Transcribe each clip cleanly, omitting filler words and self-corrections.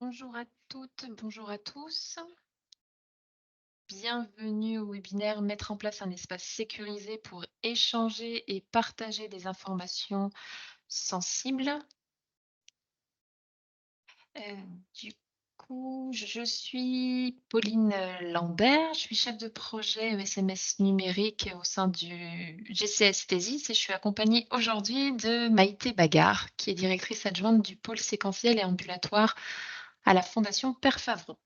Bonjour à toutes, bonjour à tous. Bienvenue au webinaire Mettre en place un espace sécurisé pour échanger et partager des informations sensibles. Euh, du je suis Pauline Lambert, je suis chef de projet SMS numérique au sein du GCS Thesis et je suis accompagnée aujourd'hui de Maïté Bagard, qui est directrice adjointe du pôle séquentiel et ambulatoire à la Fondation Père Favreau.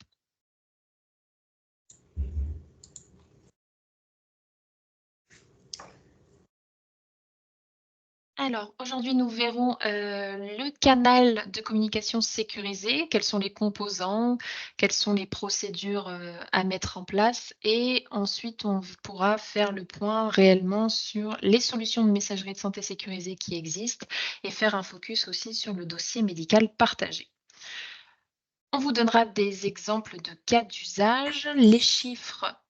Alors, aujourd'hui, nous verrons le canal de communication sécurisé, quels sont les composants, quelles sont les procédures à mettre en place. Et ensuite, on pourra faire le point réellement sur les solutions de messagerie de santé sécurisée qui existent et faire un focus aussi sur le dossier médical partagé. On vous donnera des exemples de cas d'usage, les chiffres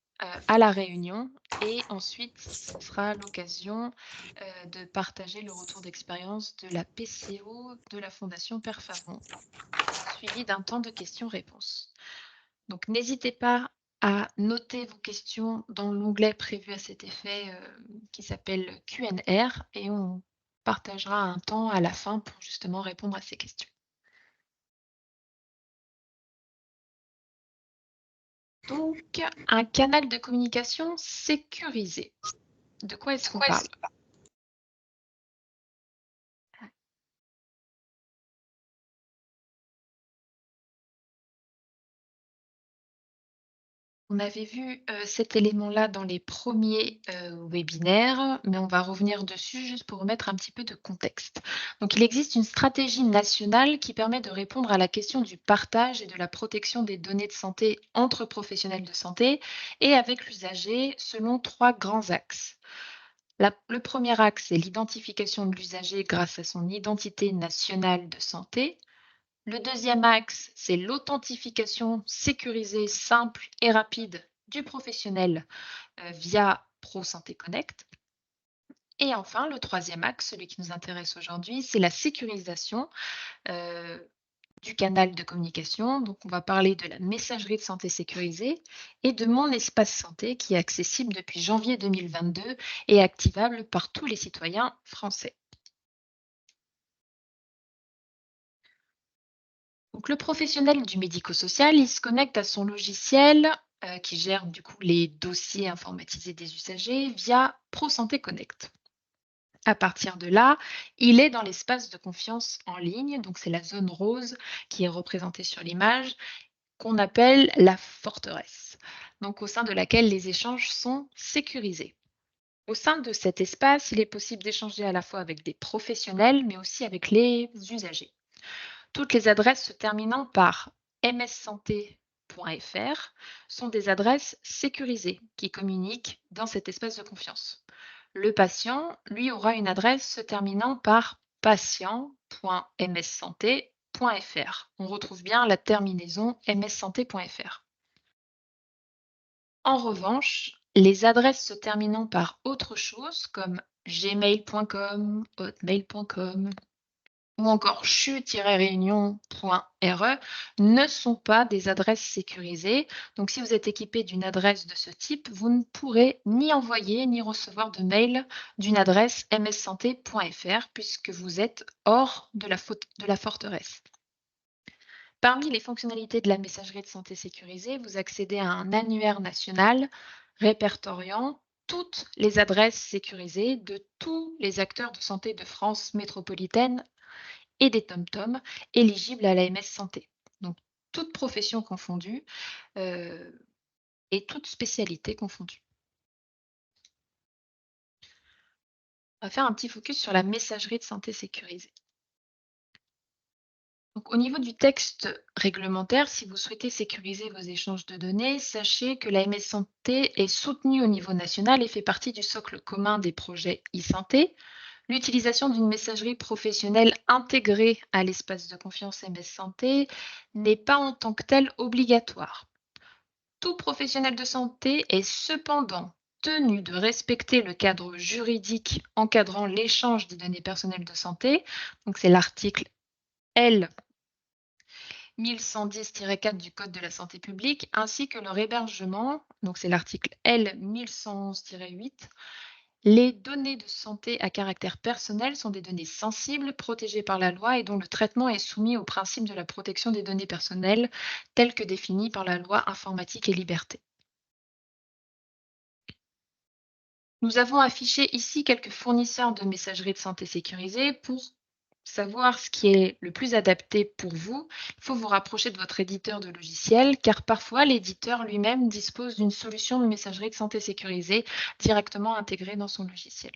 à la réunion et ensuite, ce sera l'occasion de partager le retour d'expérience de la PCO de la Fondation Père Favron, suivi d'un temps de questions-réponses. Donc, n'hésitez pas à noter vos questions dans l'onglet prévu à cet effet qui s'appelle Q&R et on partagera un temps à la fin pour justement répondre à ces questions. Donc, un canal de communication sécurisé. De quoi est-ce qu'on parle? On avait vu cet élément-là dans les premiers webinaires, mais on va revenir dessus juste pour remettre un petit peu de contexte. Donc, il existe une stratégie nationale qui permet de répondre à la question du partage et de la protection des données de santé entre professionnels de santé et avec l'usager selon trois grands axes. Le premier axe, c'est l'identification de l'usager grâce à son identité nationale de santé. Le deuxième axe, c'est l'authentification sécurisée, simple et rapide du professionnel via ProSanté Connect. Et enfin, le troisième axe, celui qui nous intéresse aujourd'hui, c'est la sécurisation euh, du canal de communication. Donc, on va parler de la messagerie de santé sécurisée et de Mon Espace Santé qui est accessible depuis janvier 2022 et activable par tous les citoyens français. Donc, le professionnel du médico-social, il se connecte à son logiciel qui gère du coup les dossiers informatisés des usagers via ProSanté Connect. À partir de là, il est dans l'espace de confiance en ligne, donc c'est la zone rose qui est représentée sur l'image, qu'on appelle la forteresse, donc au sein de laquelle les échanges sont sécurisés. Au sein de cet espace, il est possible d'échanger à la fois avec des professionnels, mais aussi avec les usagers. Toutes les adresses se terminant par mssanté.fr sont des adresses sécurisées qui communiquent dans cet espace de confiance. Le patient, lui, aura une adresse se terminant par patient.mssanté.fr. On retrouve bien la terminaison mssanté.fr. En revanche, les adresses se terminant par autre chose comme gmail.com, hotmail.com, ou encore chu-réunion.re ne sont pas des adresses sécurisées. Donc, si vous êtes équipé d'une adresse de ce type, vous ne pourrez ni envoyer ni recevoir de mail d'une adresse mssanté.fr puisque vous êtes hors de la forteresse. Parmi les fonctionnalités de la messagerie de santé sécurisée, vous accédez à un annuaire national répertoriant toutes les adresses sécurisées de tous les acteurs de santé de France métropolitaine et des TomTom éligibles à l'AMS Santé. Donc, toute profession confondue et toute spécialité confondue. On va faire un petit focus sur la messagerie de santé sécurisée. Donc, au niveau du texte réglementaire, si vous souhaitez sécuriser vos échanges de données, sachez que l'AMS Santé est soutenue au niveau national et fait partie du socle commun des projets e-santé. L'utilisation d'une messagerie professionnelle intégrée à l'espace de confiance MS Santé n'est pas en tant que telle obligatoire. Tout professionnel de santé est cependant tenu de respecter le cadre juridique encadrant l'échange des données personnelles de santé. Donc c'est l'article L 1110-4 du Code de la santé publique, ainsi que leur hébergement, donc c'est l'article L 1111-8. Les données de santé à caractère personnel sont des données sensibles, protégées par la loi et dont le traitement est soumis au principe de la protection des données personnelles, tel que défini par la loi informatique et liberté. Nous avons affiché ici quelques fournisseurs de messagerie de santé sécurisée. Pour savoir ce qui est le plus adapté pour vous, il faut vous rapprocher de votre éditeur de logiciel, car parfois l'éditeur lui-même dispose d'une solution de messagerie de santé sécurisée directement intégrée dans son logiciel.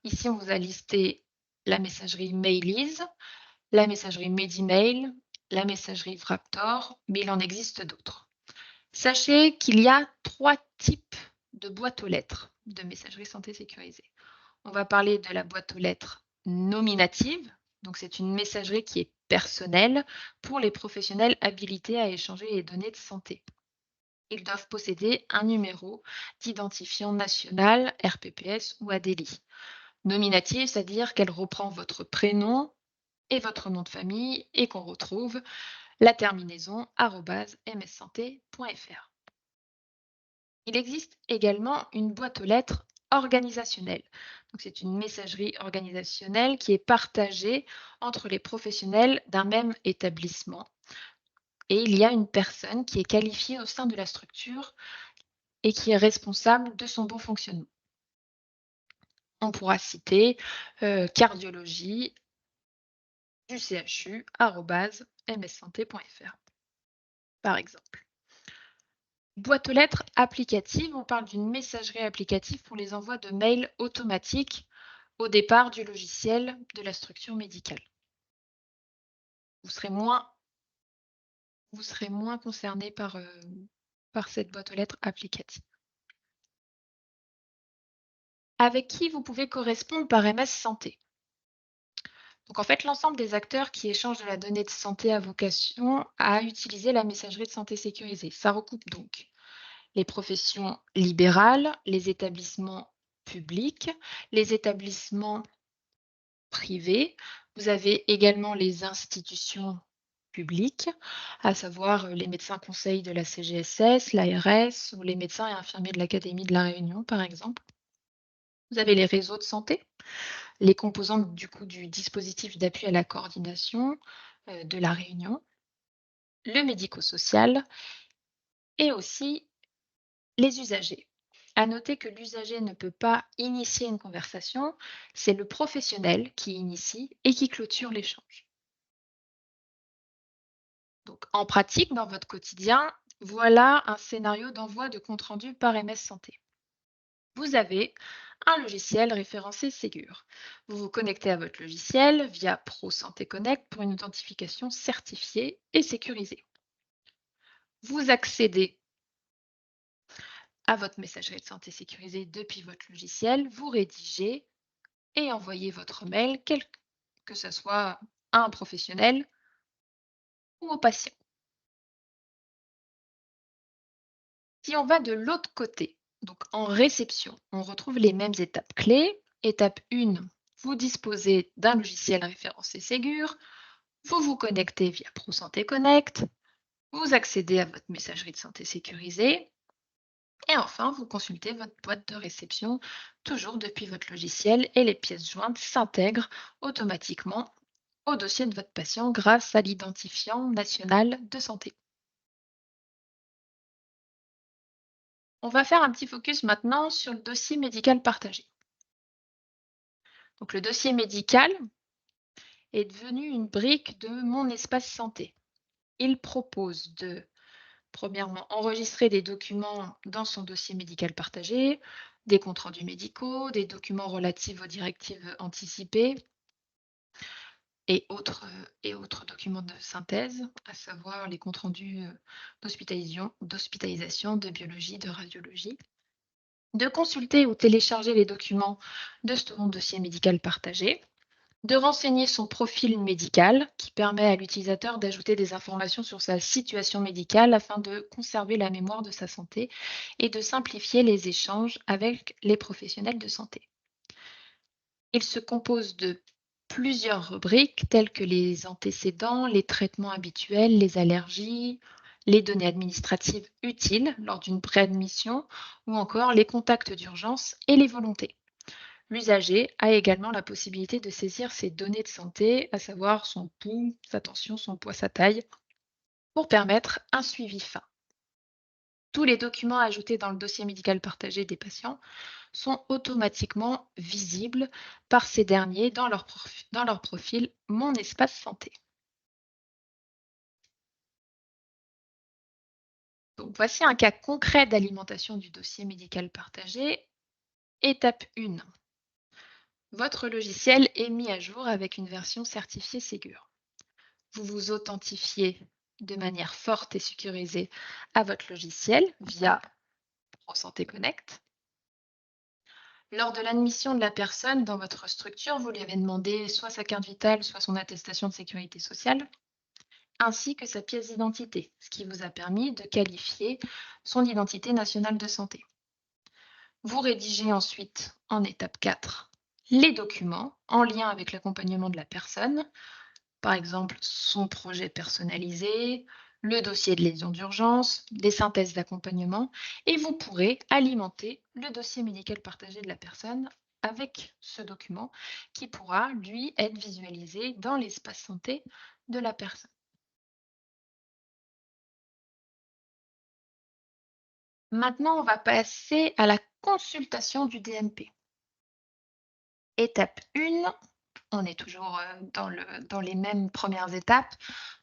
Ici, on vous a listé la messagerie Mailiz, la messagerie Medimail, la messagerie Wraptor, mais il en existe d'autres. Sachez qu'il y a 3 types de boîtes aux lettres de messagerie santé sécurisée. On va parler de la boîte aux lettres nominative. Donc, c'est une messagerie qui est personnelle pour les professionnels habilités à échanger les données de santé. Ils doivent posséder un numéro d'identifiant national, RPPS ou ADELI. Nominative, c'est-à-dire qu'elle reprend votre prénom et votre nom de famille et qu'on retrouve la terminaison @mssanté.fr. Il existe également une boîte aux lettres organisationnelle. Donc, c'est une messagerie organisationnelle qui est partagée entre les professionnels d'un même établissement. Et il y a une personne qui est qualifiée au sein de la structure et qui est responsable de son bon fonctionnement. On pourra citer cardiologie du CHU @mssanté.fr, par exemple. Boîte aux lettres applicative, on parle d'une messagerie applicative pour les envois de mails automatiques au départ du logiciel de la structure médicale. Vous serez moins concerné par cette boîte aux lettres applicative. Avec qui vous pouvez correspondre par MS Santé? Donc en fait, l'ensemble des acteurs qui échangent de la donnée de santé a vocation à utiliser la messagerie de santé sécurisée. Ça recoupe donc les professions libérales, les établissements publics, les établissements privés. Vous avez également les institutions publiques, à savoir les médecins conseils de la CGSS, l'ARS ou les médecins et infirmiers de l'Académie de La Réunion, par exemple. Vous avez les réseaux de santé, les composantes du coup du dispositif d'appui à la coordination de La Réunion, le médico-social et aussi les usagers. À noter que l'usager ne peut pas initier une conversation, c'est le professionnel qui initie et qui clôture l'échange. Donc, en pratique, dans votre quotidien, voilà un scénario d'envoi de compte-rendu par MS Santé. Vous avez un logiciel référencé Ségur. Vous vous connectez à votre logiciel via Pro Santé Connect pour une authentification certifiée et sécurisée. Vous accédez à votre messagerie de santé sécurisée depuis votre logiciel, vous rédigez et envoyez votre mail, quel que ce soit à un professionnel ou au patient. Si on va de l'autre côté, donc en réception, on retrouve les mêmes étapes clés. Étape 1, vous disposez d'un logiciel référencé Ségur, vous vous connectez via ProSanté Connect, vous accédez à votre messagerie de santé sécurisée et enfin, vous consultez votre boîte de réception, toujours depuis votre logiciel et les pièces jointes s'intègrent automatiquement au dossier de votre patient grâce à l'identifiant national de santé. On va faire un petit focus maintenant sur le dossier médical partagé. Donc, le dossier médical est devenu une brique de mon espace santé. Il propose de, premièrement, enregistrer des documents dans son dossier médical partagé, des comptes rendus médicaux, des documents relatifs aux directives anticipées et autres documents de synthèse, à savoir les comptes rendus d'hospitalisation, de biologie, de radiologie. De consulter ou télécharger les documents de son dossier médical partagé, de renseigner son profil médical qui permet à l'utilisateur d'ajouter des informations sur sa situation médicale afin de conserver la mémoire de sa santé et de simplifier les échanges avec les professionnels de santé. Il se compose de plusieurs rubriques telles que les antécédents, les traitements habituels, les allergies, les données administratives utiles lors d'une préadmission ou encore les contacts d'urgence et les volontés. L'usager a également la possibilité de saisir ses données de santé, à savoir son pouls, sa tension, son poids, sa taille, pour permettre un suivi fin. Tous les documents ajoutés dans le dossier médical partagé des patients sont automatiquement visibles par ces derniers dans leur profil Mon espace santé. Donc voici un cas concret d'alimentation du dossier médical partagé. Étape 1. Votre logiciel est mis à jour avec une version certifiée Ségur. Vous vous authentifiez de manière forte et sécurisée à votre logiciel via ProSanté Connect. Lors de l'admission de la personne dans votre structure, vous lui avez demandé soit sa carte vitale, soit son attestation de sécurité sociale, ainsi que sa pièce d'identité, ce qui vous a permis de qualifier son identité nationale de santé. Vous rédigez ensuite, en étape 4, les documents en lien avec l'accompagnement de la personne, par exemple son projet personnalisé, le dossier de lésion d'urgence, des synthèses d'accompagnement, et vous pourrez alimenter le dossier médical partagé de la personne avec ce document qui pourra, lui, être visualisé dans l'espace santé de la personne. Maintenant, on va passer à la consultation du DMP. Étape 1, on est toujours dans les mêmes premières étapes.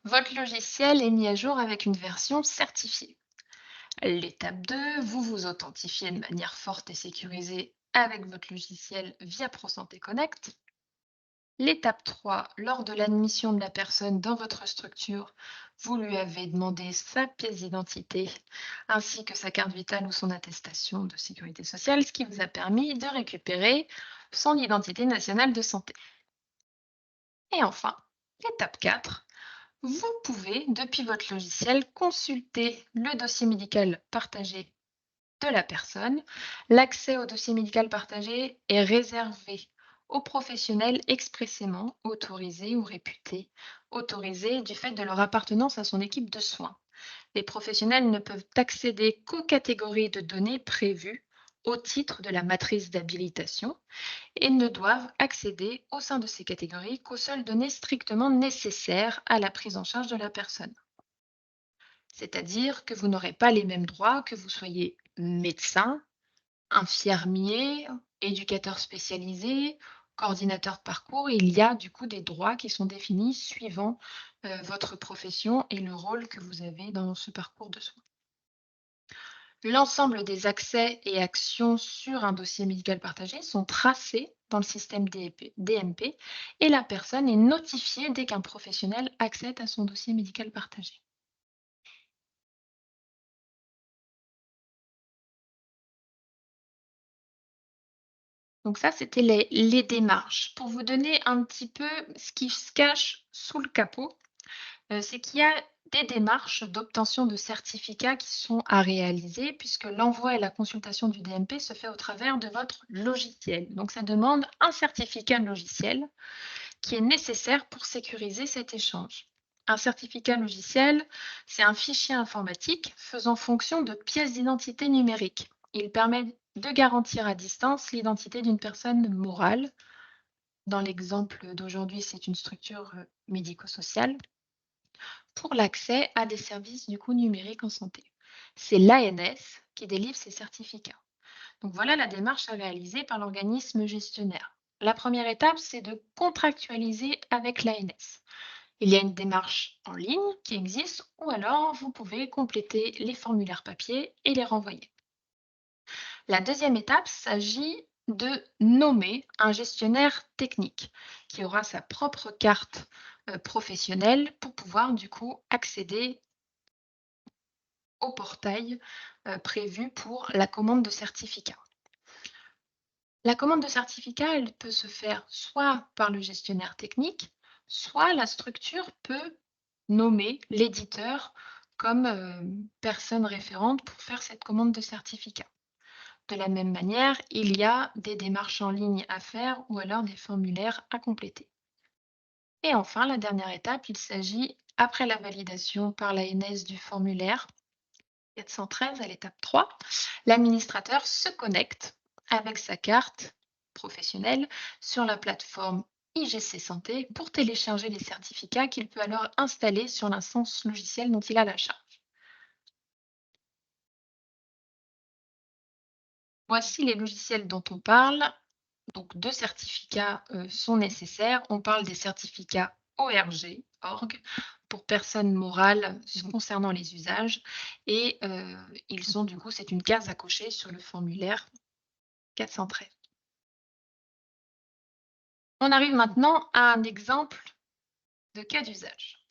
Votre logiciel est mis à jour avec une version certifiée. L'étape 2, vous vous authentifiez de manière forte et sécurisée avec votre logiciel via ProSanté Connect. L'étape 3, lors de l'admission de la personne dans votre structure, vous lui avez demandé sa pièce d'identité ainsi que sa carte vitale ou son attestation de sécurité sociale, ce qui vous a permis de récupérer son identité nationale de santé. Et enfin, étape 4, vous pouvez, depuis votre logiciel, consulter le dossier médical partagé de la personne. L'accès au dossier médical partagé est réservé aux professionnels expressément autorisés ou réputés autorisés du fait de leur appartenance à son équipe de soins. Les professionnels ne peuvent accéder qu'aux catégories de données prévues au titre de la matrice d'habilitation et ne doivent accéder au sein de ces catégories qu'aux seules données strictement nécessaires à la prise en charge de la personne. C'est-à-dire que vous n'aurez pas les mêmes droits que vous soyez médecin, infirmier, éducateur spécialisé, coordinateur de parcours. Il y a du coup des droits qui sont définis suivant votre profession et le rôle que vous avez dans ce parcours de soins. L'ensemble des accès et actions sur un dossier médical partagé sont tracés dans le système DMP et la personne est notifiée dès qu'un professionnel accède à son dossier médical partagé. Donc ça, c'était les démarches. Pour vous donner un petit peu ce qui se cache sous le capot, c'est qu'il y a des démarches d'obtention de certificats qui sont à réaliser puisque l'envoi et la consultation du DMP se fait au travers de votre logiciel. Donc ça demande un certificat logiciel qui est nécessaire pour sécuriser cet échange. Un certificat logiciel, c'est un fichier informatique faisant fonction de pièce d'identité numérique. Il permet de garantir à distance l'identité d'une personne morale. Dans l'exemple d'aujourd'hui, c'est une structure médico-sociale pour l'accès à des services du coup numériques en santé. C'est l'ANS qui délivre ces certificats. Donc voilà la démarche à réaliser par l'organisme gestionnaire. La première étape, c'est de contractualiser avec l'ANS. Il y a une démarche en ligne qui existe ou alors vous pouvez compléter les formulaires papier et les renvoyer. La deuxième étape s'agit de nommer un gestionnaire technique qui aura sa propre carte professionnelle pour pouvoir du coup accéder au portail prévu pour la commande de certificats. La commande de certificat, elle peut se faire soit par le gestionnaire technique, soit la structure peut nommer l'éditeur comme personne référente pour faire cette commande de certificat. De la même manière, il y a des démarches en ligne à faire ou alors des formulaires à compléter. Et enfin, la dernière étape, il s'agit, après la validation par l'ANS du formulaire 413 à l'étape 3, l'administrateur se connecte avec sa carte professionnelle sur la plateforme IGC Santé pour télécharger les certificats qu'il peut alors installer sur l'instance logicielle dont il a la charge. Voici les logiciels dont on parle. Donc, deux certificats sont nécessaires. On parle des certificats ORG, org, pour personnes morales concernant les usages. Et ils sont du coup, c'est une case à cocher sur le formulaire 413. On arrive maintenant à un exemple de cas d'usage.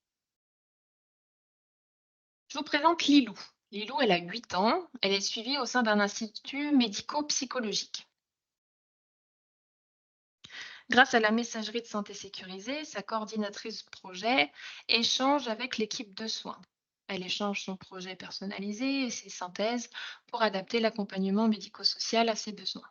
Je vous présente Lilou. Lilou, elle a 8 ans. Elle est suivie au sein d'un institut médico-psychologique. Grâce à la messagerie de santé sécurisée, sa coordinatrice projet échange avec l'équipe de soins. Elle échange son projet personnalisé et ses synthèses pour adapter l'accompagnement médico-social à ses besoins.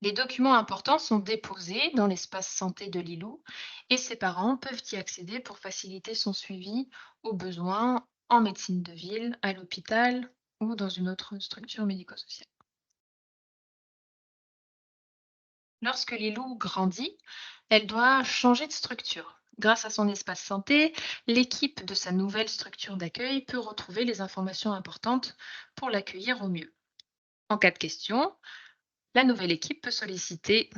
Les documents importants sont déposés dans l'espace santé de Lilou et ses parents peuvent y accéder pour faciliter son suivi aux besoins en médecine de ville, à l'hôpital ou dans une autre structure médico-sociale. Lorsque Lilou grandit, elle doit changer de structure. Grâce à son espace santé, l'équipe de sa nouvelle structure d'accueil peut retrouver les informations importantes pour l'accueillir au mieux. En cas de question, la nouvelle équipe peut solliciter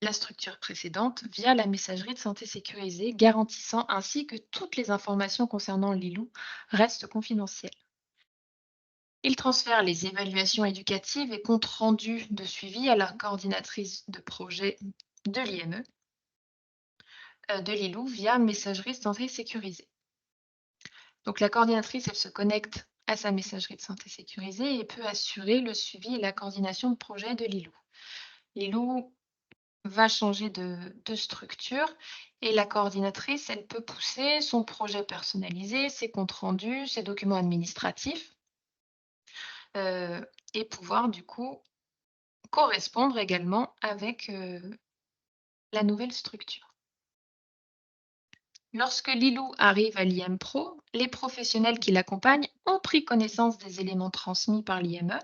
la structure précédente via la messagerie de santé sécurisée, garantissant ainsi que toutes les informations concernant Lilou restent confidentielles. Il transfère les évaluations éducatives et comptes rendus de suivi à la coordinatrice de projet de l'IME de Lilou via messagerie de santé sécurisée. Donc la coordinatrice, elle se connecte à sa messagerie de santé sécurisée et peut assurer le suivi et la coordination de projet de Lilou. Lilou va changer de structure et la coordinatrice, elle peut pousser son projet personnalisé, ses comptes rendus, ses documents administratifs euh, et pouvoir du coup correspondre également avec la nouvelle structure. Lorsque Lilou arrive à l'IM Pro, les professionnels qui l'accompagnent ont pris connaissance des éléments transmis par l'IME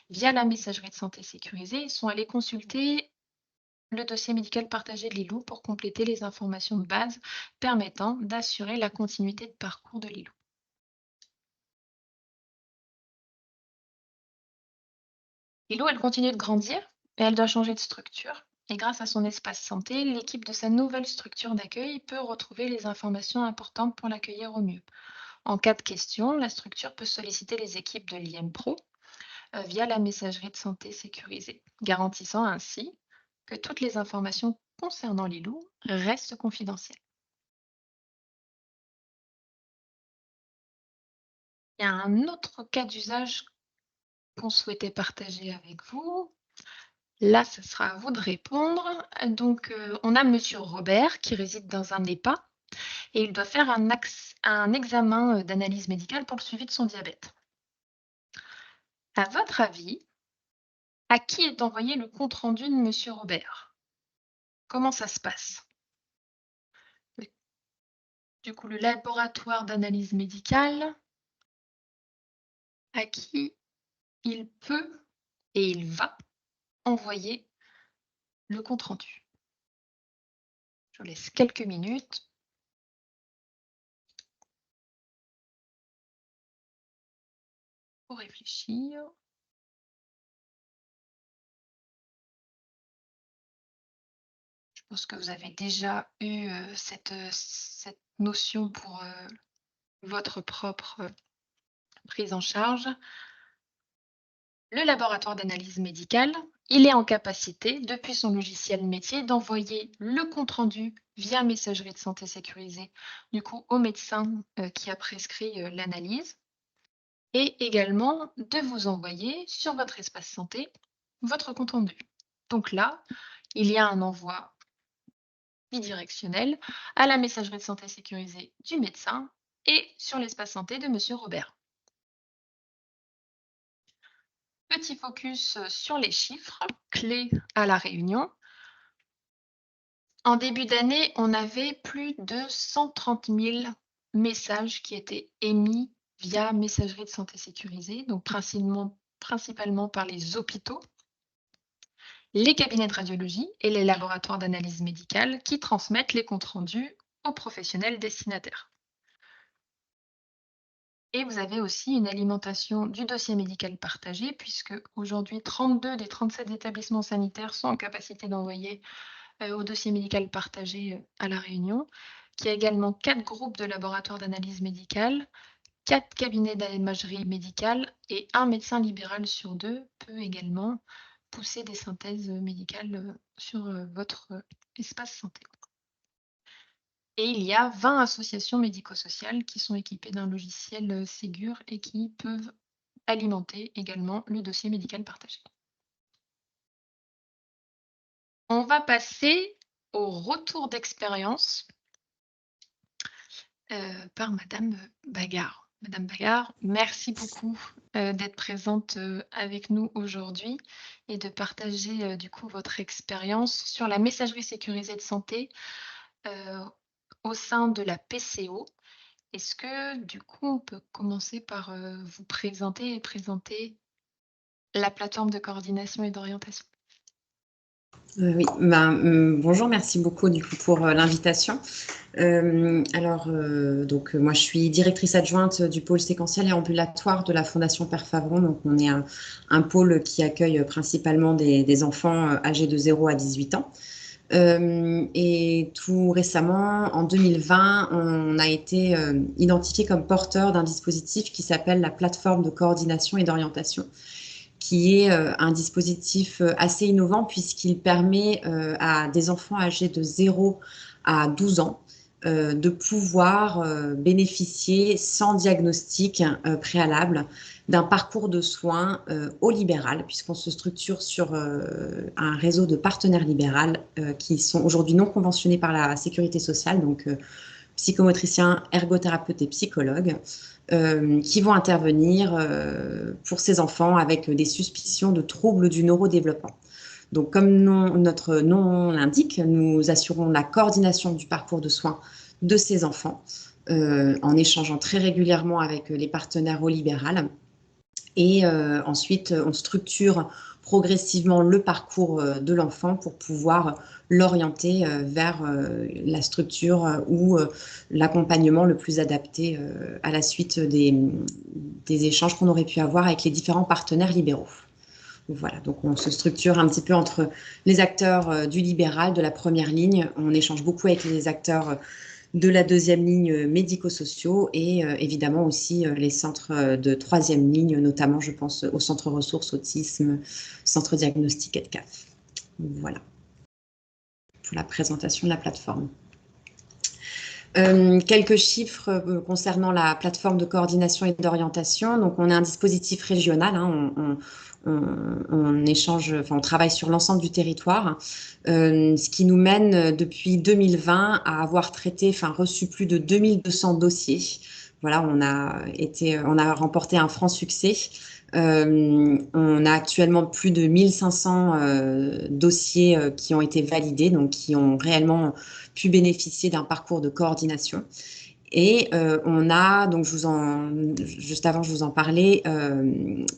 via la messagerie de santé sécurisée et sont allés consulter le dossier médical partagé de Lilou pour compléter les informations de base permettant d'assurer la continuité de parcours de Lilou. Lilou, elle continue de grandir et elle doit changer de structure. Et grâce à son espace santé, l'équipe de sa nouvelle structure d'accueil peut retrouver les informations importantes pour l'accueillir au mieux. En cas de question, la structure peut solliciter les équipes de l'IM Pro via la messagerie de santé sécurisée, garantissant ainsi que toutes les informations concernant Lilou restent confidentielles. Il y a un autre cas d'usage qu'on souhaitait partager avec vous. Là, ce sera à vous de répondre. Donc, on a Monsieur Robert qui réside dans un EHPAD et il doit faire un examen d'analyse médicale pour le suivi de son diabète. À votre avis, à qui est envoyé le compte-rendu de Monsieur Robert? Comment ça se passe? Du coup, le laboratoire d'analyse médicale, à qui il peut et il va envoyer le compte-rendu. Je vous laisse quelques minutes pour réfléchir. Je pense que vous avez déjà eu cette notion pour votre propre prise en charge. Le laboratoire d'analyse médicale, il est en capacité, depuis son logiciel métier, d'envoyer le compte-rendu via messagerie de santé sécurisée, du coup au médecin qui a prescrit l'analyse, et également de vous envoyer sur votre espace santé votre compte-rendu. Donc là, il y a un envoi bidirectionnel à la messagerie de santé sécurisée du médecin et sur l'espace santé de Monsieur Robert. Petit focus sur les chiffres clés à La Réunion. En début d'année, on avait plus de 130 000 messages qui étaient émis via messagerie de santé sécurisée, donc principalement par les hôpitaux, les cabinets de radiologie et les laboratoires d'analyse médicale qui transmettent les comptes rendus aux professionnels destinataires. Et vous avez aussi une alimentation du dossier médical partagé, puisque aujourd'hui, 32 des 37 établissements sanitaires sont en capacité d'envoyer au dossier médical partagé à La Réunion, qui a également 4 groupes de laboratoires d'analyse médicale, 4 cabinets d'imagerie médicale et un médecin libéral sur 2 peut également pousser des synthèses médicales sur votre espace santé. Et il y a 20 associations médico-sociales qui sont équipées d'un logiciel Ségur et qui peuvent alimenter également le dossier médical partagé. On va passer au retour d'expérience par Madame Bagard. Madame Bagard, merci beaucoup d'être présente avec nous aujourd'hui et de partager du coup votre expérience sur la messagerie sécurisée de santé euh, au sein de la PCO. Est-ce que du coup on peut commencer par vous présenter et présenter la plateforme de coordination et d'orientation? Oui, bonjour, merci beaucoup du coup pour l'invitation. Donc moi je suis directrice adjointe du pôle séquentiel et ambulatoire de la Fondation Père Faveron. Donc on est un pôle qui accueille principalement des enfants âgés de 0 à 18 ans. Et tout récemment, en 2020, on a été identifié comme porteur d'un dispositif qui s'appelle la plateforme de coordination et d'orientation, qui est un dispositif assez innovant puisqu'il permet à des enfants âgés de 0 à 12 ans de pouvoir bénéficier sans diagnostic préalable d'un parcours de soins au libéral, puisqu'on se structure sur un réseau de partenaires libéraux qui sont aujourd'hui non conventionnés par la sécurité sociale, donc psychomotriciens, ergothérapeutes et psychologues, qui vont intervenir pour ces enfants avec des suspicions de troubles du neurodéveloppement. Donc, comme notre nom l'indique, nous assurons la coordination du parcours de soins de ces enfants en échangeant très régulièrement avec les partenaires au libéral. Et ensuite, on structure progressivement le parcours de l'enfant pour pouvoir l'orienter vers la structure ou l'accompagnement le plus adapté à la suite des échanges qu'on aurait pu avoir avec les différents partenaires libéraux. Voilà, donc on se structure un petit peu entre les acteurs du libéral, de la première ligne. On échange beaucoup avec les acteurs de la deuxième ligne médico-sociaux et évidemment aussi les centres de troisième ligne, notamment je pense au centre ressources autisme, centre diagnostic EDCAF. Voilà pour la présentation de la plateforme. Quelques chiffres concernant la plateforme de coordination et d'orientation. Donc, on est un dispositif régional. On échange, enfin, on travaille sur l'ensemble du territoire, ce qui nous mène depuis 2020 à avoir traité, enfin, reçu plus de 2200 dossiers. Voilà, on a remporté un franc succès. On a actuellement plus de 1500 dossiers qui ont été validés, donc qui ont réellement pu bénéficier d'un parcours de coordination. Et on a, donc juste avant je vous en parlais,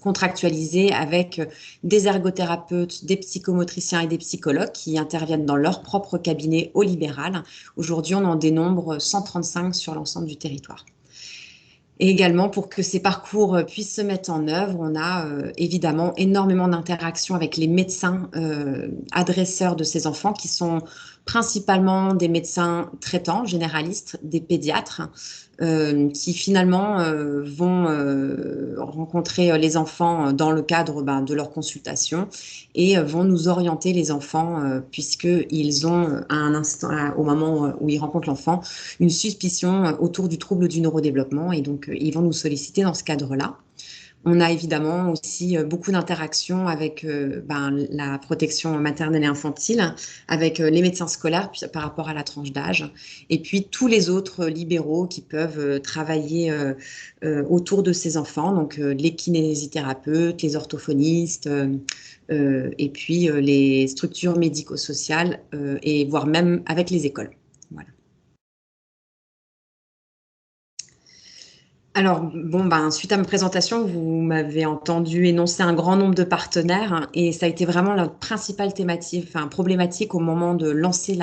contractualisé avec des ergothérapeutes, des psychomotriciens et des psychologues qui interviennent dans leur propre cabinet au libéral. Aujourd'hui, on en dénombre 135 sur l'ensemble du territoire. Et également, pour que ces parcours puissent se mettre en œuvre, on a évidemment énormément d'interactions avec les médecins adresseurs de ces enfants qui sont principalement des médecins traitants, généralistes, des pédiatres, qui finalement vont rencontrer les enfants dans le cadre de leur consultation et vont nous orienter les enfants puisqu'ils ont à un instant, au moment où ils rencontrent l'enfant, une suspicion autour du trouble du neurodéveloppement et donc ils vont nous solliciter dans ce cadre-là. On a évidemment aussi beaucoup d'interactions avec la protection maternelle et infantile, avec les médecins scolaires par rapport à la tranche d'âge, et puis tous les autres libéraux qui peuvent travailler autour de ces enfants, donc les kinésithérapeutes, les orthophonistes, et puis les structures médico-sociales, et voire même avec les écoles. Voilà. Alors, bon, suite à ma présentation, vous m'avez entendu énoncer un grand nombre de partenaires, hein, et ça a été vraiment la principale problématique au moment de lancer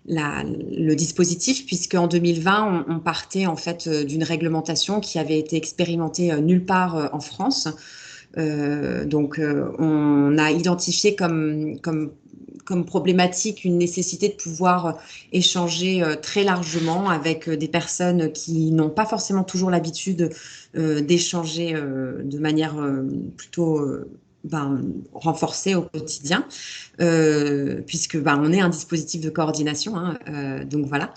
le dispositif, puisque en 2020, on partait en fait d'une réglementation qui avait été expérimentée nulle part en France. On a identifié comme problématique une nécessité de pouvoir échanger très largement avec des personnes qui n'ont pas forcément toujours l'habitude d'échanger de manière plutôt renforcée au quotidien, puisque on est un dispositif de coordination, hein, donc voilà.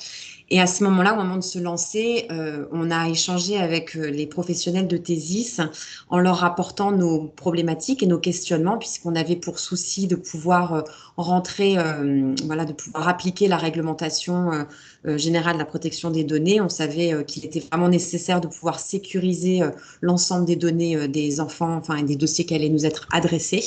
Et à ce moment-là, au moment de se lancer, on a échangé avec les professionnels de Thésis en leur rapportant nos problématiques et nos questionnements, puisqu'on avait pour souci de pouvoir rentrer, de pouvoir appliquer la réglementation générale de la protection des données. On savait qu'il était vraiment nécessaire de pouvoir sécuriser l'ensemble des données des enfants, et des dossiers qui allaient nous être adressés.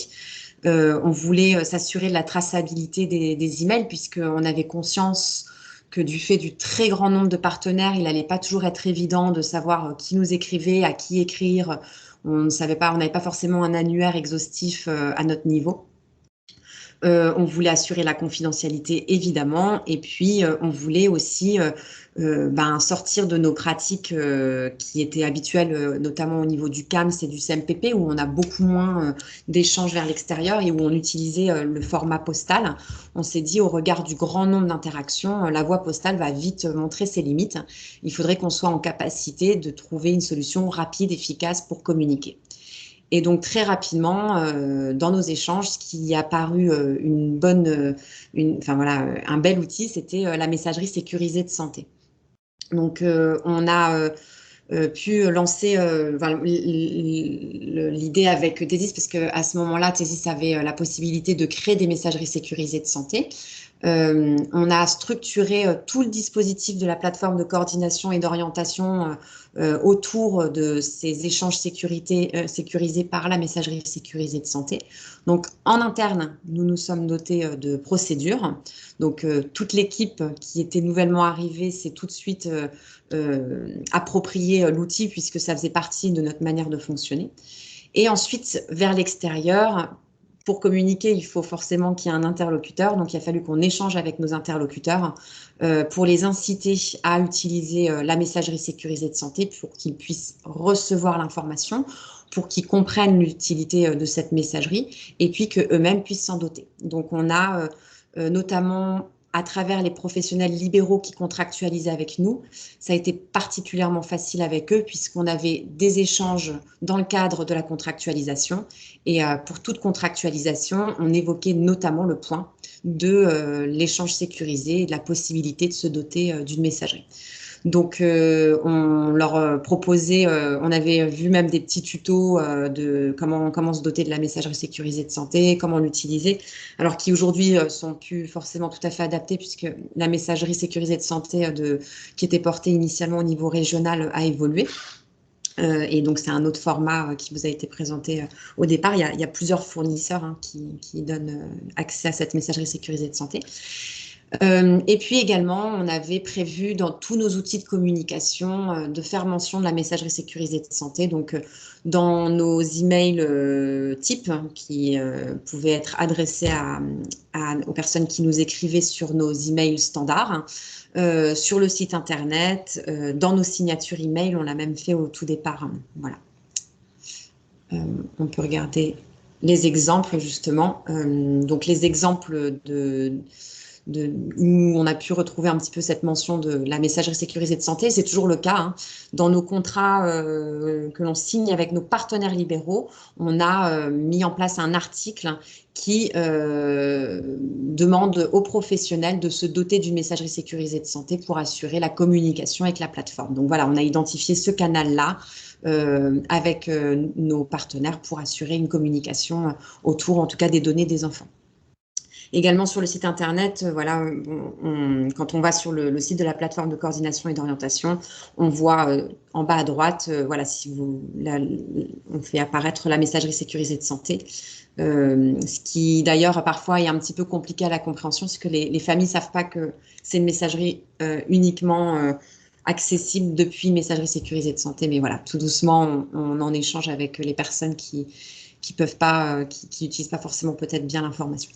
On voulait s'assurer de la traçabilité des emails, puisqu'on avait conscience que du fait du très grand nombre de partenaires, il n'allait pas toujours être évident de savoir qui nous écrivait, à qui écrire. On n'avait pas forcément un annuaire exhaustif à notre niveau. On voulait assurer la confidentialité, évidemment, et puis on voulait aussi sortir de nos pratiques qui étaient habituelles, notamment au niveau du CAMS et du CMPP, où on a beaucoup moins d'échanges vers l'extérieur et où on utilisait le format postal. On s'est dit, au regard du grand nombre d'interactions, la voie postale va vite montrer ses limites. Il faudrait qu'on soit en capacité de trouver une solution rapide, efficace pour communiquer. Et donc très rapidement, dans nos échanges, ce qui a paru un bel outil, c'était la messagerie sécurisée de santé. Donc on a pu lancer l'idée avec Thésis, parce qu'à ce moment-là, Thésis avait la possibilité de créer des messageries sécurisées de santé. On a structuré tout le dispositif de la plateforme de coordination et d'orientation autour de ces échanges sécurisés par la messagerie sécurisée de santé. Donc, en interne, nous nous sommes dotés de procédures. Donc, toute l'équipe qui était nouvellement arrivée s'est tout de suite approprié l'outil, puisque ça faisait partie de notre manière de fonctionner. Et ensuite, vers l'extérieur, pour communiquer, il faut forcément qu'il y ait un interlocuteur. Donc, il a fallu qu'on échange avec nos interlocuteurs pour les inciter à utiliser la messagerie sécurisée de santé pour qu'ils puissent recevoir l'information, pour qu'ils comprennent l'utilité de cette messagerie et puis qu'eux-mêmes puissent s'en doter. Donc, on a notamment, à travers les professionnels libéraux qui contractualisaient avec nous, ça a été particulièrement facile avec eux puisqu'on avait des échanges dans le cadre de la contractualisation. Et pour toute contractualisation, on évoquait notamment le point de l'échange sécurisé et de la possibilité de se doter d'une messagerie. Donc, on leur proposait, on avait vu même des petits tutos de comment se doter de la messagerie sécurisée de santé, comment l'utiliser, alors qui aujourd'hui sont plus forcément tout à fait adaptés, puisque la messagerie sécurisée de santé qui était portée initialement au niveau régional a évolué. Et donc, c'est un autre format qui vous a été présenté au départ. Il y a plusieurs fournisseurs qui donnent accès à cette messagerie sécurisée de santé. Et puis également, on avait prévu dans tous nos outils de communication de faire mention de la messagerie sécurisée de santé. Donc, dans nos emails types qui pouvaient être adressés aux personnes qui nous écrivaient sur nos emails standards, sur le site internet, dans nos signatures email, on l'a même fait au tout départ. Voilà. On peut regarder les exemples justement. Donc, les exemples où on a pu retrouver un petit peu cette mention de la messagerie sécurisée de santé. C'est toujours le cas, hein. Dans nos contrats que l'on signe avec nos partenaires libéraux, on a mis en place un article qui demande aux professionnels de se doter d'une messagerie sécurisée de santé pour assurer la communication avec la plateforme. Donc voilà, on a identifié ce canal-là avec nos partenaires pour assurer une communication autour, en tout cas, des données des enfants. Également sur le site internet, voilà, quand on va sur le site de la plateforme de coordination et d'orientation, on voit en bas à droite, voilà, on fait apparaître la messagerie sécurisée de santé. Ce qui d'ailleurs parfois est un petit peu compliqué à la compréhension, c'est que les familles ne savent pas que c'est une messagerie uniquement accessible depuis messagerie sécurisée de santé. Mais voilà, tout doucement, on en échange avec les personnes qui peuvent pas, qui n'utilisent pas forcément peut-être bien l'information.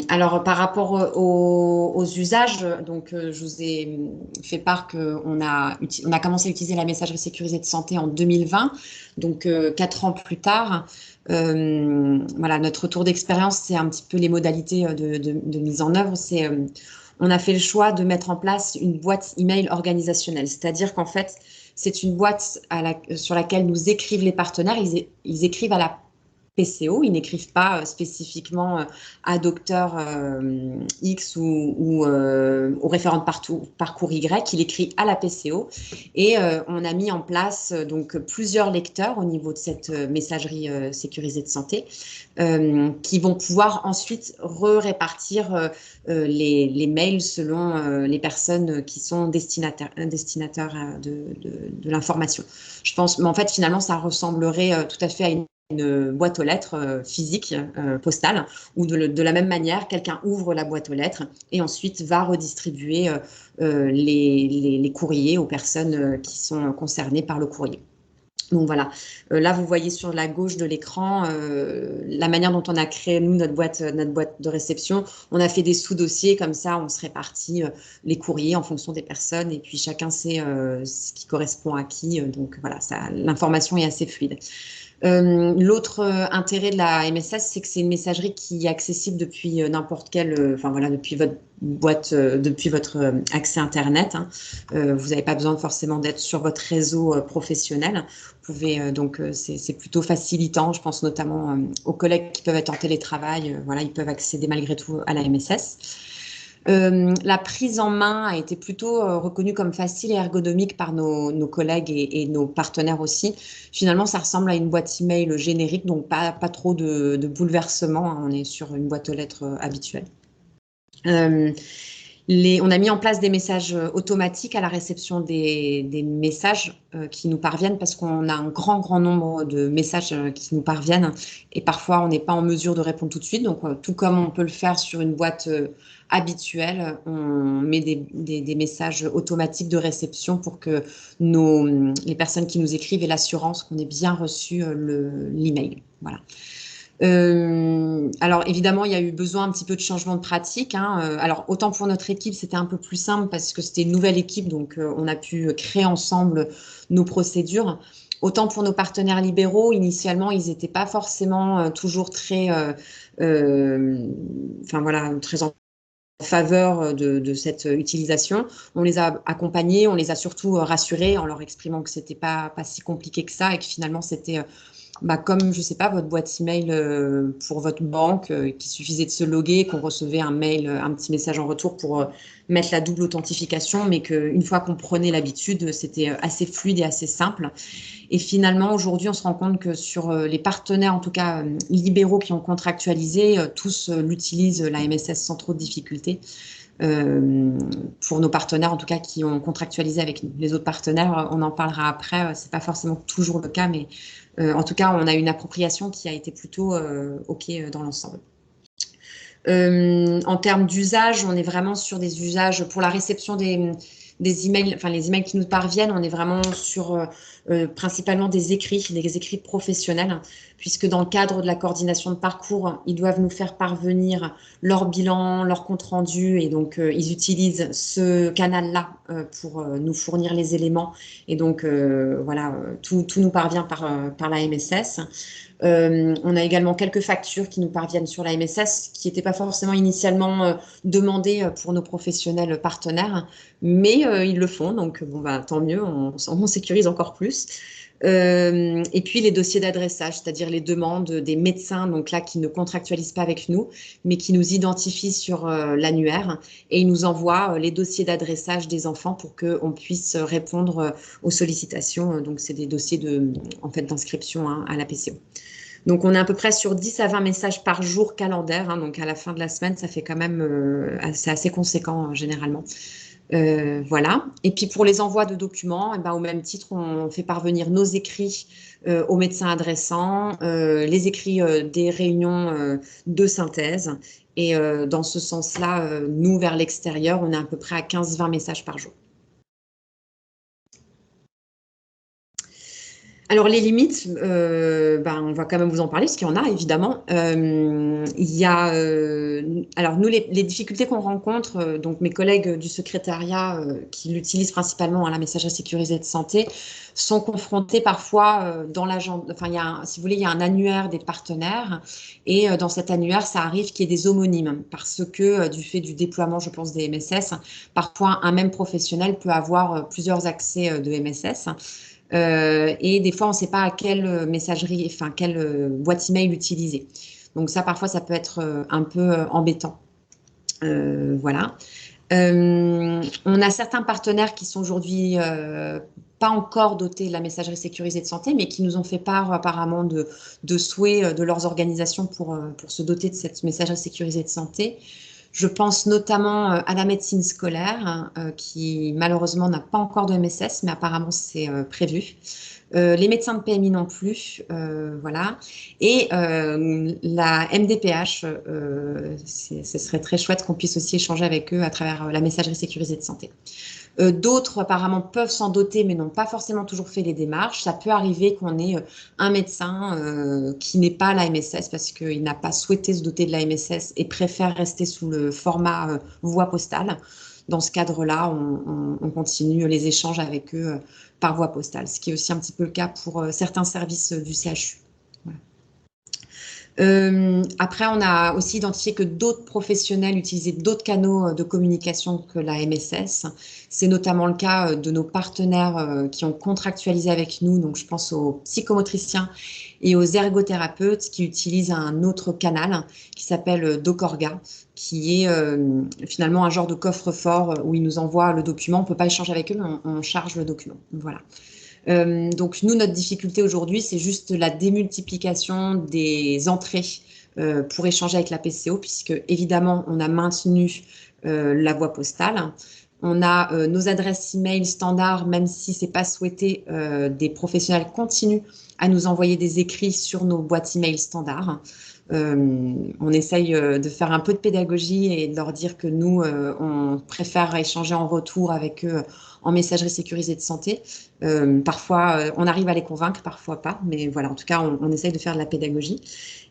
Alors, par rapport aux usages, donc, je vous ai fait part qu'on a commencé à utiliser la messagerie sécurisée de santé en 2020, donc 4 ans plus tard. Voilà, notre retour d'expérience, c'est un petit peu les modalités de mise en œuvre. On a fait le choix de mettre en place une boîte email organisationnelle, c'est-à-dire qu'en fait, c'est une boîte sur laquelle nous écrivent les partenaires. Ils écrivent à la PCO, ils n'écrivent pas spécifiquement à docteur X ou au référent de parcours Y, il écrit à la PCO. Et on a mis en place donc plusieurs lecteurs au niveau de cette messagerie sécurisée de santé qui vont pouvoir ensuite répartir les mails selon les personnes qui sont destinataires de l'information. Je pense, mais en fait, finalement, ça ressemblerait tout à fait à une boîte aux lettres physique, postale, où de la même manière, quelqu'un ouvre la boîte aux lettres et ensuite va redistribuer les courriers aux personnes qui sont concernées par le courrier. Donc voilà, là vous voyez sur la gauche de l'écran la manière dont on a créé nous notre boîte de réception. On a fait des sous-dossiers comme ça, on se répartit les courriers en fonction des personnes et puis chacun sait ce qui correspond à qui. Donc voilà, l'information est assez fluide. L'autre intérêt de la MSS, c'est que c'est une messagerie qui est accessible depuis n'importe quelle, enfin voilà, depuis votre boîte, depuis votre accès Internet. Hein. Vous n'avez pas besoin forcément d'être sur votre réseau professionnel. Vous pouvez donc c'est plutôt facilitant. Je pense notamment aux collègues qui peuvent être en télétravail. Voilà, ils peuvent accéder malgré tout à la MSS. La prise en main a été plutôt reconnue comme facile et ergonomique par nos collègues et nos partenaires aussi. Finalement, ça ressemble à une boîte email générique, donc pas trop de bouleversement. Hein, on est sur une boîte aux lettres habituelle. On a mis en place des messages automatiques à la réception des messages qui nous parviennent parce qu'on a un grand nombre de messages qui nous parviennent et parfois on n'est pas en mesure de répondre tout de suite. Donc tout comme on peut le faire sur une boîte habituelle, on met des messages automatiques de réception pour que les personnes qui nous écrivent aient l'assurance qu'on ait bien reçu l'email. Voilà. Alors évidemment, il y a eu besoin un petit peu de changement de pratique. Hein. Alors autant pour notre équipe, c'était un peu plus simple parce que c'était une nouvelle équipe, donc on a pu créer ensemble nos procédures. Autant pour nos partenaires libéraux, initialement, ils n'étaient pas forcément toujours très, enfin voilà, très en faveur de cette utilisation. On les a accompagnés, on les a surtout rassurés en leur exprimant que c'était pas si compliqué que ça et que finalement c'était comme, je sais pas, votre boîte email pour votre banque, qu'il suffisait de se loguer, qu'on recevait un mail, un petit message en retour pour mettre la double authentification, mais qu'une fois qu'on prenait l'habitude, c'était assez fluide et assez simple. Et finalement, aujourd'hui, on se rend compte que sur les partenaires, en tout cas libéraux qui ont contractualisé, tous l'utilisent, la MSS, sans trop de difficultés. Pour nos partenaires, en tout cas, qui ont contractualisé avec nous. Les autres partenaires, on en parlera après, c'est pas forcément toujours le cas, mais en tout cas, on a une appropriation qui a été plutôt OK dans l'ensemble. En termes d'usage, on est vraiment sur des usages pour la réception des emails, enfin les emails qui nous parviennent, on est vraiment sur principalement des écrits professionnels, puisque dans le cadre de la coordination de parcours, ils doivent nous faire parvenir leur bilan, leur compte rendu, et donc ils utilisent ce canal-là pour nous fournir les éléments. Et donc voilà, tout nous parvient par la MSS. On a également quelques factures qui nous parviennent sur la MSS, qui n'étaient pas forcément initialement demandées pour nos professionnels partenaires, mais ils le font, donc bon, bah, tant mieux, on sécurise encore plus. Et puis les dossiers d'adressage, c'est-à-dire les demandes des médecins, donc là qui ne contractualisent pas avec nous, mais qui nous identifient sur l'annuaire et ils nous envoient les dossiers d'adressage des enfants pour qu'on puisse répondre aux sollicitations. Donc c'est des dossiers en fait, d'inscription à la PCO. Donc, on est à peu près sur 10 à 20 messages par jour calendaire. Hein, donc, à la fin de la semaine, ça fait quand même c'est assez conséquent généralement. Voilà. Et puis, pour les envois de documents, eh ben, au même titre, on fait parvenir nos écrits aux médecins adressants, les écrits des réunions de synthèse. Et dans ce sens-là, nous, vers l'extérieur, on est à peu près à 15-20 messages par jour. Alors les limites, on va quand même vous en parler parce qu'il y en a évidemment. Il y a, alors nous les difficultés qu'on rencontre, donc mes collègues du secrétariat qui l'utilisent principalement à la messagerie sécurisée de santé, sont confrontés parfois dans l'agenda. Enfin, si vous voulez, il y a un annuaire des partenaires et dans cet annuaire, ça arrive qu'il y ait des homonymes parce que du fait du déploiement, je pense, des MSS, parfois un même professionnel peut avoir plusieurs accès de MSS. Et des fois, on ne sait pas à quelle messagerie, enfin, quelle boîte email utiliser. Donc ça, parfois, ça peut être un peu embêtant. Voilà. On a certains partenaires qui sont aujourd'hui pas encore dotés de la messagerie sécurisée de santé, mais qui nous ont fait part apparemment de souhaits de leurs organisations pour se doter de cette messagerie sécurisée de santé. Je pense notamment à la médecine scolaire, qui malheureusement n'a pas encore de MSS, mais apparemment c'est prévu. Les médecins de PMI non plus, voilà. Et la MDPH, ce serait très chouette qu'on puisse aussi échanger avec eux à travers la messagerie sécurisée de santé. D'autres, apparemment, peuvent s'en doter, mais n'ont pas forcément toujours fait les démarches. Ça peut arriver qu'on ait un médecin qui n'est pas la MSS parce qu'il n'a pas souhaité se doter de la MSS et préfère rester sous le format voie postale. Dans ce cadre-là, on continue les échanges avec eux par voie postale, ce qui est aussi un petit peu le cas pour certains services du CHU. Voilà. Après, on a aussi identifié que d'autres professionnels utilisaient d'autres canaux de communication que la MSS. C'est notamment le cas de nos partenaires qui ont contractualisé avec nous. Donc, je pense aux psychomotriciens et aux ergothérapeutes qui utilisent un autre canal qui s'appelle Docorga, qui est finalement un genre de coffre-fort où ils nous envoient le document. On ne peut pas échanger avec eux, mais on charge le document. Voilà. Donc, nous, notre difficulté aujourd'hui, c'est juste la démultiplication des entrées pour échanger avec la PCO, puisque évidemment, on a maintenu la voie postale. On a nos adresses email standards, même si ce n'est pas souhaité, des professionnels continuent à nous envoyer des écrits sur nos boîtes email standards. On essaye de faire un peu de pédagogie et de leur dire que nous, on préfère échanger en retour avec eux en messagerie sécurisée de santé. Parfois, on arrive à les convaincre, parfois pas, mais voilà, en tout cas, on essaye de faire de la pédagogie.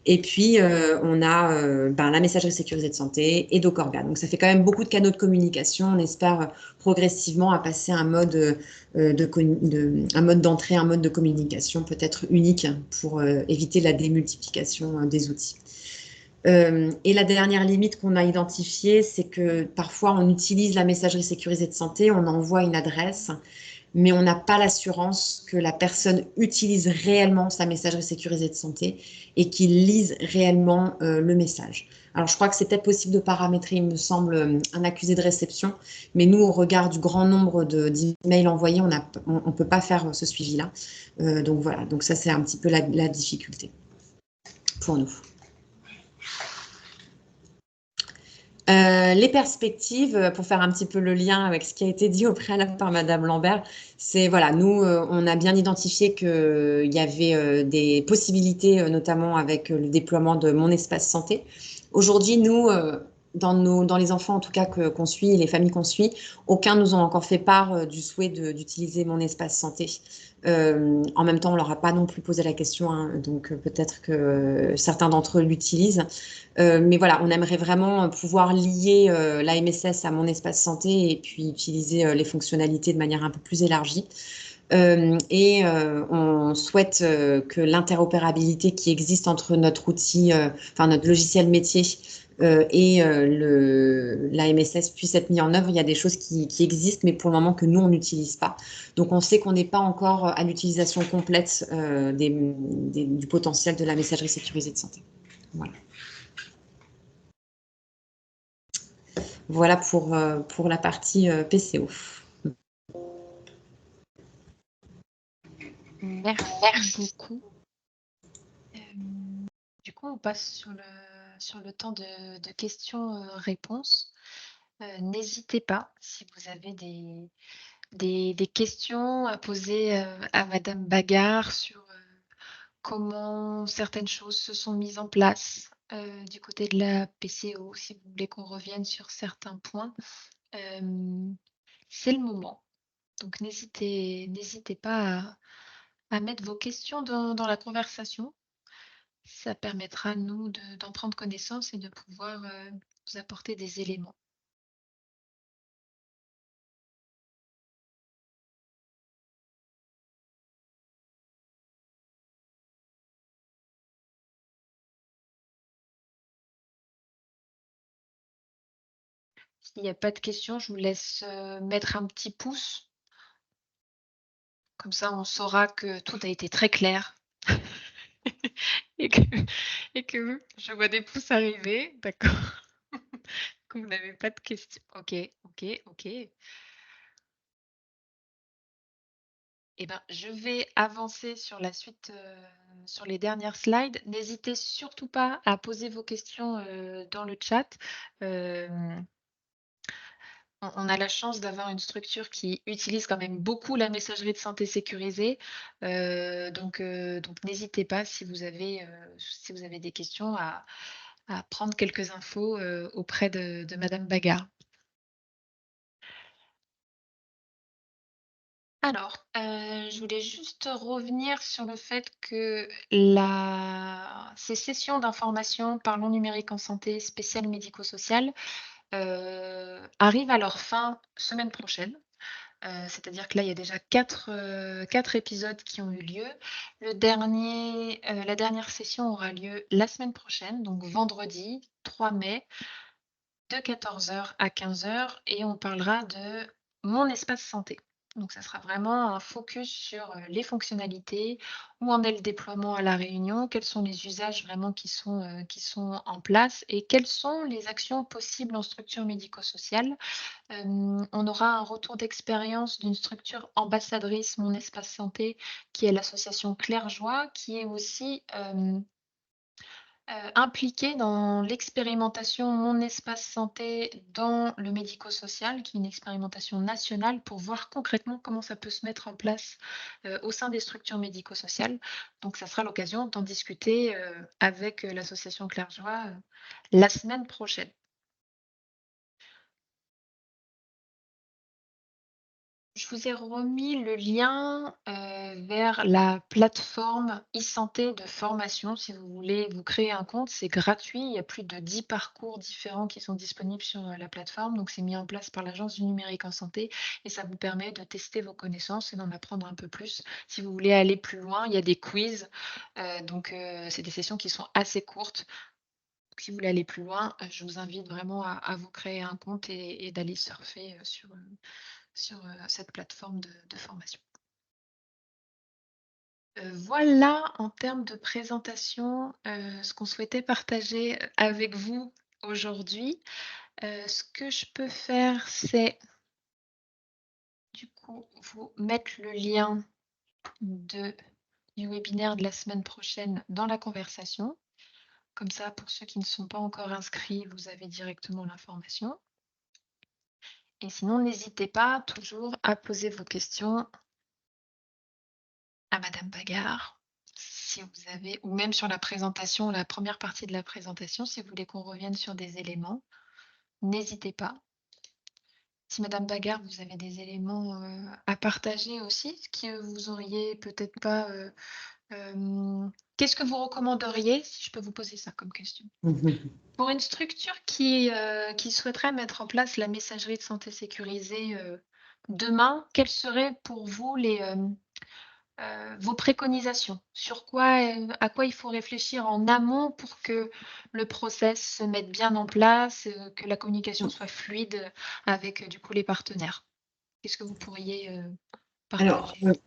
Et puis, on a la messagerie sécurisée de santé et Docorga. Donc, ça fait quand même beaucoup de canaux de communication. On espère progressivement à passer à un mode d'entrée, un mode de communication peut-être unique pour éviter la démultiplication des outils. Et la dernière limite qu'on a identifiée, c'est que parfois on utilise la messagerie sécurisée de santé, on envoie une adresse, mais on n'a pas l'assurance que la personne utilise réellement sa messagerie sécurisée de santé et qu'il lise réellement le message. Alors, je crois que c'est peut-être possible de paramétrer, il me semble, un accusé de réception, mais nous, au regard du grand nombre d'emails envoyés, on ne peut pas faire ce suivi-là. Donc voilà, donc ça, c'est un petit peu la difficulté pour nous. Les perspectives, pour faire un petit peu le lien avec ce qui a été dit au préalable par Madame Lambert, c'est voilà, nous, on a bien identifié qu'il y avait des possibilités, notamment avec le déploiement de Mon Espace Santé. Aujourd'hui, nous, dans les enfants en tout cas qu'on suit et les familles qu'on suit, aucun nous ont encore fait part du souhait d'utiliser mon espace santé. En même temps, on leur a pas non plus posé la question, hein, donc peut-être que certains d'entre eux l'utilisent. Mais voilà, on aimerait vraiment pouvoir lier la MSS à mon espace santé et puis utiliser les fonctionnalités de manière un peu plus élargie. On souhaite que l'interopérabilité qui existe entre notre outil, enfin notre logiciel métier la MSS puisse être mis en œuvre. Il y a des choses qui existent, mais pour le moment que nous, on n'utilise pas. Donc, on sait qu'on n'est pas encore à l'utilisation complète du potentiel de la messagerie sécurisée de santé. Voilà. Voilà pour la partie PCO. Merci beaucoup. Du coup, on passe sur le temps de questions-réponses. N'hésitez pas si vous avez des questions à poser à Madame Bagard sur comment certaines choses se sont mises en place du côté de la PCO, si vous voulez qu'on revienne sur certains points. C'est le moment. Donc n'hésitez pas à mettre vos questions dans la conversation. Ça permettra, nous, d'en prendre connaissance et de pouvoir vous apporter des éléments. S'il n'y a pas de questions, je vous laisse mettre un petit pouce. Comme ça, on saura que tout a été très clair. et, que, et que je vois des pouces arriver. D'accord. Que vous n'avez pas de questions. Ok, ok, ok. Eh ben, je vais avancer sur la suite, sur les dernières slides. N'hésitez surtout pas à poser vos questions dans le chat. On a la chance d'avoir une structure qui utilise quand même beaucoup la messagerie de santé sécurisée. Donc n'hésitez pas si vous avez des questions à prendre quelques infos auprès de Madame Bagard. Alors, je voulais juste revenir sur le fait que ces sessions d'information Parlons numérique en santé spéciales médico-sociales arrivent à leur fin semaine prochaine. C'est-à-dire que là, il y a déjà 4 épisodes qui ont eu lieu. La dernière session aura lieu la semaine prochaine, donc vendredi 3 mai, de 14h à 15h et on parlera de mon espace santé. Donc ça sera vraiment un focus sur, les fonctionnalités, où en est le déploiement à La Réunion, quels sont les usages vraiment qui sont en place et quelles sont les actions possibles en structure médico-sociale. On aura un retour d'expérience d'une structure ambassadrice Mon Espace Santé, qui est l'association Claire Joie, qui est aussi, impliquée dans l'expérimentation Mon Espace Santé dans le médico-social, qui est une expérimentation nationale pour voir concrètement comment ça peut se mettre en place, au sein des structures médico-sociales. Donc ça sera l'occasion d'en discuter, avec, l'association Claire Joie, la semaine prochaine. Je vous ai remis le lien, vers la plateforme e-santé de formation. Si vous voulez vous créer un compte, c'est gratuit. Il y a plus de 10 parcours différents qui sont disponibles sur, la plateforme. Donc c'est mis en place par l'Agence du numérique en santé et ça vous permet de tester vos connaissances et d'en apprendre un peu plus. Si vous voulez aller plus loin, il y a des quiz, c'est des sessions qui sont assez courtes. Donc si vous voulez aller plus loin, je vous invite vraiment à vous créer un compte et d'aller surfer, sur cette plateforme de formation. Voilà en termes de présentation, ce qu'on souhaitait partager avec vous aujourd'hui. Ce que je peux faire, c'est du coup vous mettre le lien du webinaire de la semaine prochaine dans la conversation. Comme ça, pour ceux qui ne sont pas encore inscrits, vous avez directement l'information. Et sinon, n'hésitez pas toujours à poser vos questions à Madame Bagard, si vous avez ou même sur la présentation, la première partie de la présentation, si vous voulez qu'on revienne sur des éléments. n'hésitez pas. Si Madame Bagard, vous avez des éléments, à partager aussi, ce que vous auriez peut-être pas, qu'est-ce que vous recommanderiez, si je peux vous poser ça comme question? Mhm. Pour une structure qui souhaiterait mettre en place la messagerie de santé sécurisée, demain, quelles seraient pour vous vos préconisations? Sur quoi, à quoi il faut réfléchir en amont pour que le process se mette bien en place, que la communication soit fluide, avec, du coup, les partenaires? Qu'est-ce que vous pourriez, Alors, partager?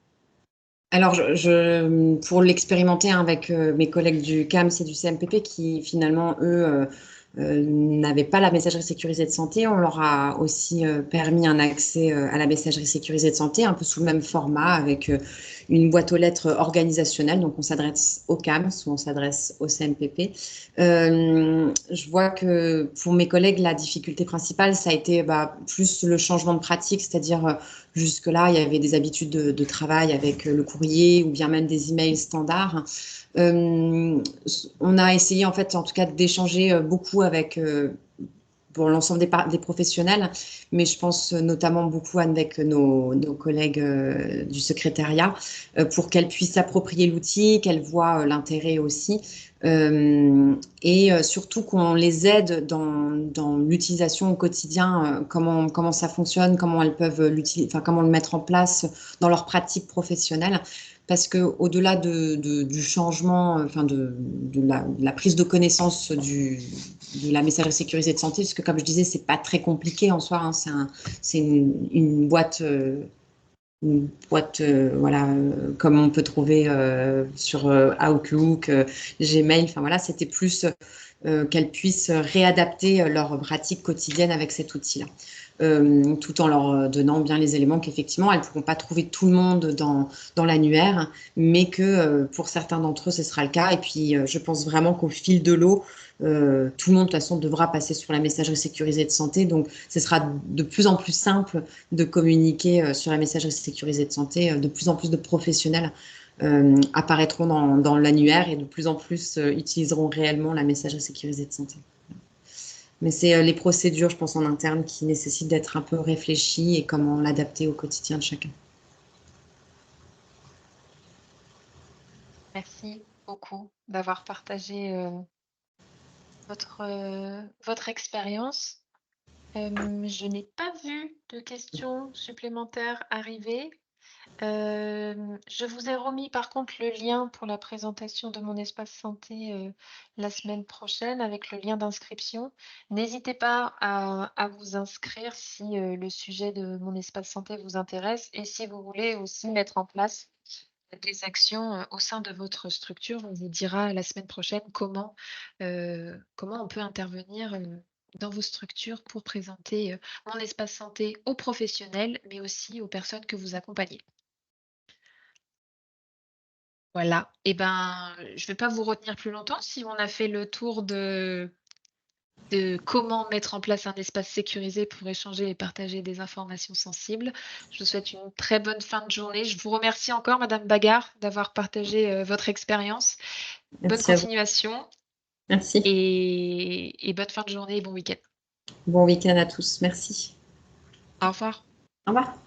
alors, pour l'expérimenter, hein, avec mes collègues du CAMS et du CMPP qui finalement, eux, n'avaient pas la messagerie sécurisée de santé, on leur a aussi permis un accès à la messagerie sécurisée de santé, un peu sous le même format, avec une boîte aux lettres organisationnelle. Donc, on s'adresse au CAMS ou on s'adresse au CMPP. Je vois que pour mes collègues, la difficulté principale, ça a été plus le changement de pratique, c'est-à-dire jusque-là, il y avait des habitudes de travail avec le courrier ou bien même des emails standards. On a essayé en fait, en tout cas, d'échanger beaucoup avec pour l'ensemble des professionnels, mais je pense notamment beaucoup avec nos collègues du secrétariat pour qu'elles puissent s'approprier l'outil, qu'elles voient l'intérêt aussi, et surtout qu'on les aide dans l'utilisation au quotidien, comment ça fonctionne, comment elles peuvent l'utiliser, enfin, comment le mettre en place dans leur pratique professionnelle. Parce que au-delà du changement, enfin de la prise de connaissance de la messagerie sécurisée de santé, parce que comme je disais, c'est pas très compliqué en soi, hein, c'est une boîte, voilà, comme on peut trouver sur Outlook, Gmail. Enfin voilà, c'était plus qu'elles puissent réadapter leur pratique quotidienne avec cet outil-là. Tout en leur donnant bien les éléments qu'effectivement, elles ne pourront pas trouver tout le monde dans l'annuaire, mais que pour certains d'entre eux, ce sera le cas. Et puis, je pense vraiment qu'au fil de l'eau, tout le monde, de toute façon, devra passer sur la messagerie sécurisée de santé. Donc, ce sera de plus en plus simple de communiquer sur la messagerie sécurisée de santé. De plus en plus de professionnels apparaîtront dans l'annuaire et de plus en plus utiliseront réellement la messagerie sécurisée de santé. Mais c'est les procédures, je pense, en interne qui nécessitent d'être un peu réfléchies et comment l'adapter au quotidien de chacun. Merci beaucoup d'avoir partagé, votre expérience. Je n'ai pas vu de questions supplémentaires arriver. Je vous ai remis par contre le lien pour la présentation de mon espace santé, la semaine prochaine avec le lien d'inscription. N'hésitez pas à vous inscrire si, le sujet de mon espace santé vous intéresse et si vous voulez aussi mettre en place des actions, au sein de votre structure. On vous dira la semaine prochaine comment on peut intervenir, dans vos structures pour présenter, mon espace santé aux professionnels, mais aussi aux personnes que vous accompagnez. Voilà, et ben, je ne vais pas vous retenir plus longtemps. Si on a fait le tour de comment mettre en place un espace sécurisé pour échanger et partager des informations sensibles. Je vous souhaite une très bonne fin de journée. Je vous remercie encore, Madame Bagard, d'avoir partagé, votre expérience. Bonne Merci à vous. continuation Merci. et bonne fin de journée et bon week-end. Bon week-end à tous. Merci. Au revoir. Au revoir.